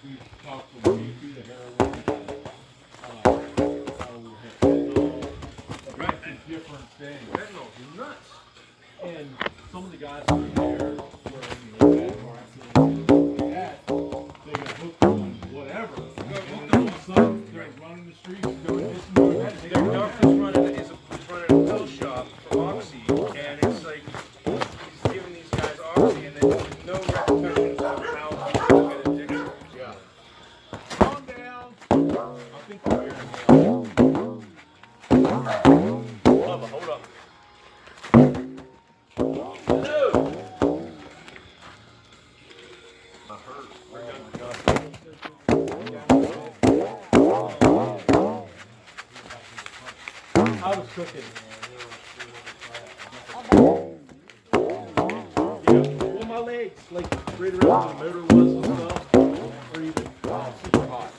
we talked from BP to heroin, fentanyl, a bunch of different things. Fentanyl's nuts. And some of the guys who were there were, bad car accidents, like that, they got hooked on whatever. And then all of a sudden, they're running the streets, doing this and doing that. Their doctor's running a pill shop for Oxy, and it's like he's giving these guys Oxy, and there's no repercussions of how people get addicted. Yeah. Calm down. I think they're wearing the Bubba, hold up. Hello. I heard. I was cooking. Well, my legs, like right around where the motor was and stuff, or even super hot.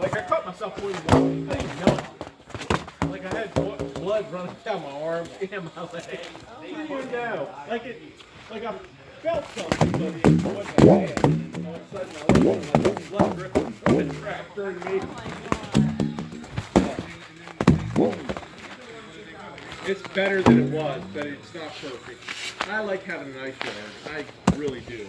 Like I cut myself with one thing, no. Like I had blood running down my arms and my legs. You know, like I felt something, but it wasn't bad. And all of a sudden, I looked and like blood dripping from the tractor and me. It's better than it was, but it's not perfect. I like having an ice yard. I really do.